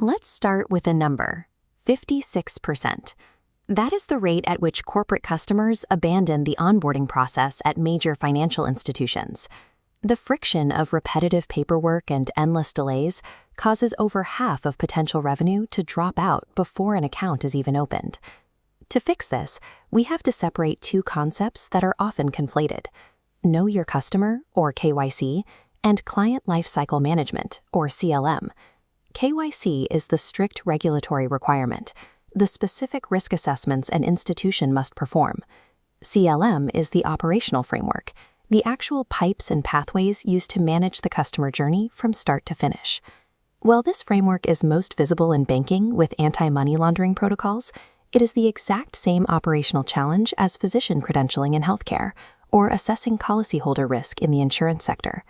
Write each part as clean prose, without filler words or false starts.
Let's start with a number, 56%. That is the rate at which corporate customers abandon the onboarding process at major financial institutions. The friction of repetitive paperwork and endless delays causes over half of potential revenue to drop out before an account is even opened. To fix this, we have to separate two concepts that are often conflated: Know Your Customer, or KYC, and Client Lifecycle Management, or CLM. KYC is the strict regulatory requirement, the specific risk assessments an institution must perform. CLM is the operational framework, the actual pipes and pathways used to manage the customer journey from start to finish. While this framework is most visible in banking with anti-money laundering protocols, it is the exact same operational challenge as physician credentialing in healthcare or assessing policyholder risk in the insurance sector.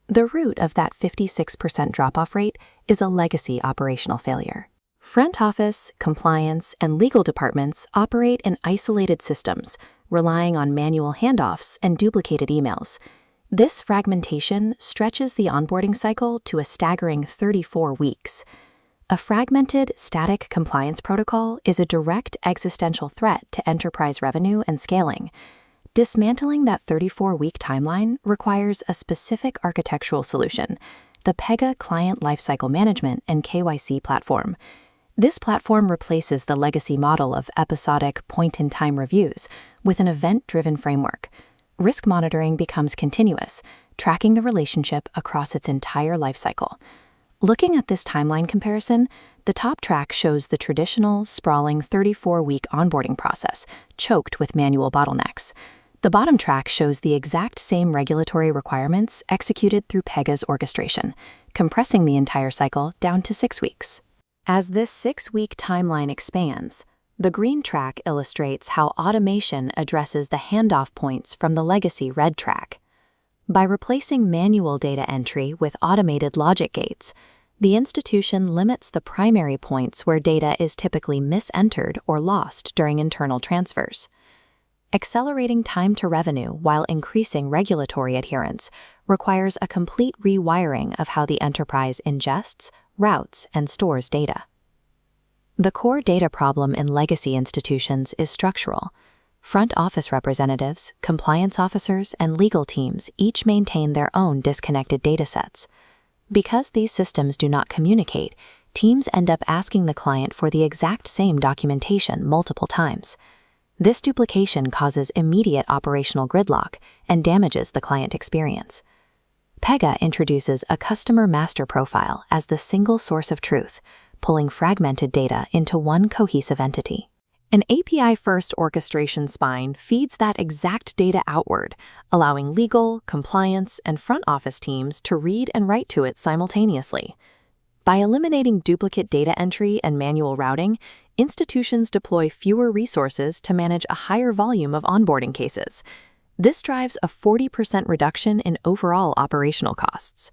The root of that 56% drop-off rate is a legacy operational failure. Front office, compliance, and legal departments operate in isolated systems, relying on manual handoffs and duplicated emails. This fragmentation stretches the onboarding cycle to a staggering 34 weeks. A fragmented, static compliance protocol is a direct existential threat to enterprise revenue and scaling. Dismantling that 34-week timeline requires a specific architectural solution, the Pega Client Lifecycle Management and KYC platform. This platform replaces the legacy model of episodic, point-in-time reviews with an event-driven framework. Risk monitoring becomes continuous, tracking the relationship across its entire lifecycle. Looking at this timeline comparison, the top track shows the traditional, sprawling 34-week onboarding process, choked with manual bottlenecks. The bottom track shows the exact same regulatory requirements executed through Pega's orchestration, compressing the entire cycle down to 6 weeks. As this 6-week timeline expands, the green track illustrates how automation addresses the handoff points from the legacy red track. By replacing manual data entry with automated logic gates, the institution limits the primary points where data is typically misentered or lost during internal transfers. Accelerating time to revenue while increasing regulatory adherence requires a complete rewiring of how the enterprise ingests, routes, and stores data. The core data problem in legacy institutions is structural. Front office representatives, compliance officers, and legal teams each maintain their own disconnected datasets. Because these systems do not communicate, teams end up asking the client for the exact same documentation multiple times. This duplication causes immediate operational gridlock and damages the client experience. Pega introduces a customer master profile as the single source of truth, pulling fragmented data into one cohesive entity. An API-first orchestration spine feeds that exact data outward, allowing legal, compliance, and front office teams to read and write to it simultaneously. By eliminating duplicate data entry and manual routing, institutions deploy fewer resources to manage a higher volume of onboarding cases. This drives a 40% reduction in overall operational costs.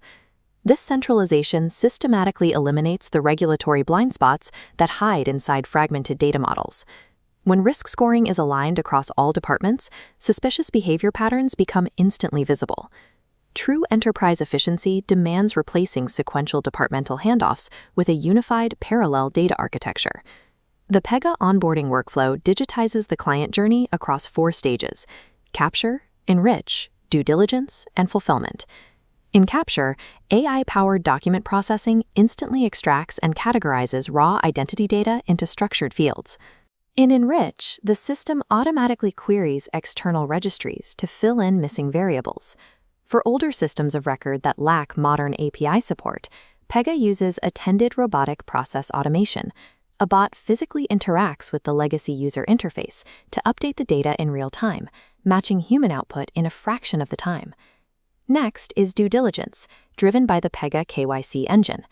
This centralization systematically eliminates the regulatory blind spots that hide inside fragmented data models. When risk scoring is aligned across all departments, suspicious behavior patterns become instantly visible. True enterprise efficiency demands replacing sequential departmental handoffs with a unified, parallel data architecture. The Pega onboarding workflow digitizes the client journey across 4 stages: capture, enrich, due diligence, and fulfillment. In capture, AI-powered document processing instantly extracts and categorizes raw identity data into structured fields. In enrich, the system automatically queries external registries to fill in missing variables. For older systems of record that lack modern API support, Pega uses attended robotic process automation. A bot physically interacts with the legacy user interface to update the data in real time, matching human output in a fraction of the time. Next is due diligence, driven by the Pega KYC engine.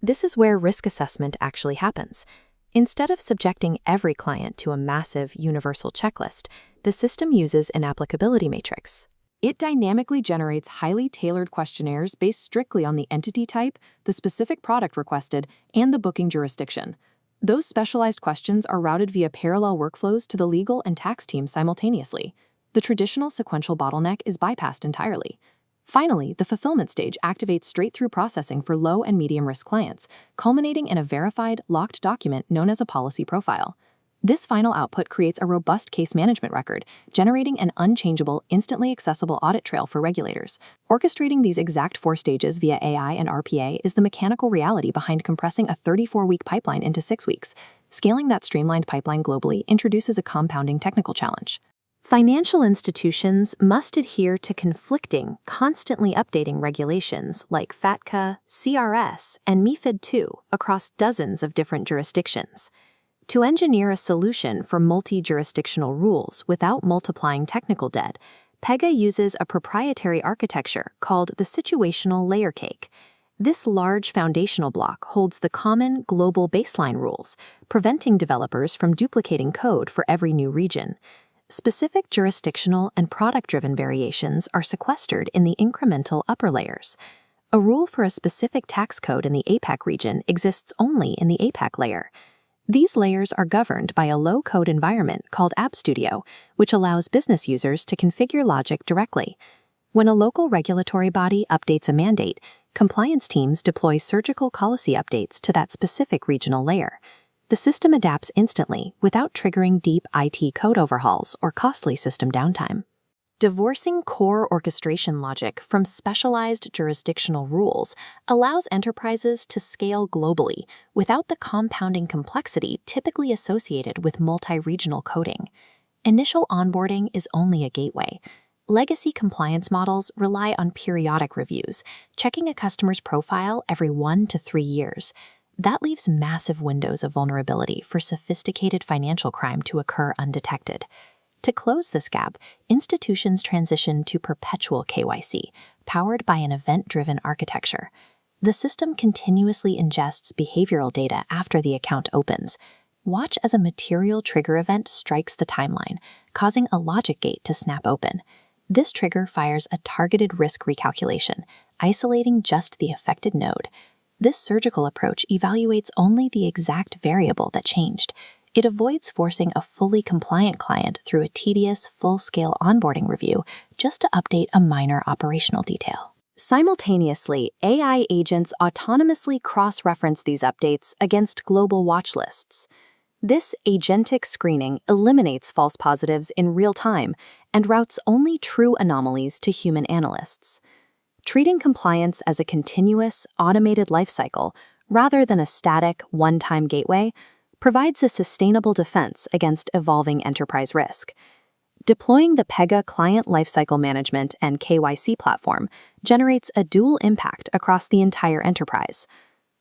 This is where risk assessment actually happens. Instead of subjecting every client to a massive universal checklist, the system uses an applicability matrix. It dynamically generates highly tailored questionnaires based strictly on the entity type, the specific product requested, and the booking jurisdiction. Those specialized questions are routed via parallel workflows to the legal and tax teams simultaneously. The traditional sequential bottleneck is bypassed entirely. Finally, the fulfillment stage activates straight-through processing for low and medium-risk clients, culminating in a verified, locked document known as a policy profile. This final output creates a robust case management record, generating an unchangeable, instantly accessible audit trail for regulators. Orchestrating these exact 4 stages via AI and RPA is the mechanical reality behind compressing a 34-week pipeline into 6 weeks. Scaling that streamlined pipeline globally introduces a compounding technical challenge. Financial institutions must adhere to conflicting, constantly updating regulations like FATCA, CRS, and MiFID II across dozens of different jurisdictions. To engineer a solution for multi-jurisdictional rules without multiplying technical debt, Pega uses a proprietary architecture called the situational layer cake. This large foundational block holds the common global baseline rules, preventing developers from duplicating code for every new region. Specific jurisdictional and product-driven variations are sequestered in the incremental upper layers. A rule for a specific tax code in the APAC region exists only in the APAC layer. These layers are governed by a low-code environment called App Studio, which allows business users to configure logic directly. When a local regulatory body updates a mandate, compliance teams deploy surgical policy updates to that specific regional layer. The system adapts instantly without triggering deep IT code overhauls or costly system downtime. Divorcing core orchestration logic from specialized jurisdictional rules allows enterprises to scale globally without the compounding complexity typically associated with multi-regional coding. Initial onboarding is only a gateway. Legacy compliance models rely on periodic reviews, checking a customer's profile every 1 to 3 years. That leaves massive windows of vulnerability for sophisticated financial crime to occur undetected. To close this gap, institutions transition to perpetual KYC, powered by an event-driven architecture. The system continuously ingests behavioral data after the account opens. Watch as a material trigger event strikes the timeline, causing a logic gate to snap open. This trigger fires a targeted risk recalculation, isolating just the affected node. This surgical approach evaluates only the exact variable that changed. It avoids forcing a fully compliant client through a tedious, full-scale onboarding review just to update a minor operational detail. Simultaneously, AI agents autonomously cross-reference these updates against global watch lists. This agentic screening eliminates false positives in real time and routes only true anomalies to human analysts. Treating compliance as a continuous, automated lifecycle rather than a static, one-time gateway provides a sustainable defense against evolving enterprise risk. Deploying the Pega Client Lifecycle Management and KYC platform generates a dual impact across the entire enterprise.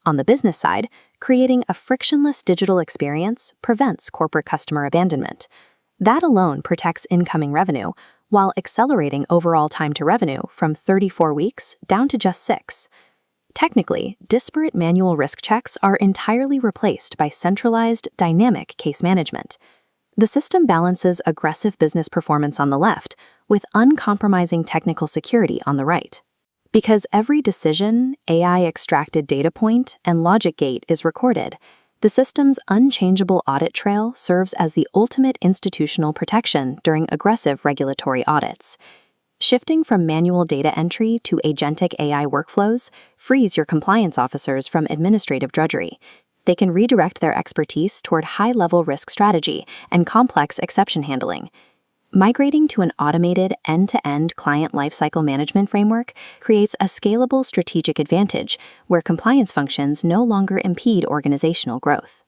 On the business side, creating a frictionless digital experience prevents corporate customer abandonment. That alone protects incoming revenue, while accelerating overall time to revenue from 34 weeks down to just 6. Technically, disparate manual risk checks are entirely replaced by centralized, dynamic case management. The system balances aggressive business performance on the left with uncompromising technical security on the right. Because every decision, AI-extracted data point, and logic gate is recorded, the system's unchangeable audit trail serves as the ultimate institutional protection during aggressive regulatory audits. Shifting from manual data entry to agentic AI workflows frees your compliance officers from administrative drudgery. They can redirect their expertise toward high-level risk strategy and complex exception handling. Migrating to an automated end-to-end client lifecycle management framework creates a scalable strategic advantage where compliance functions no longer impede organizational growth.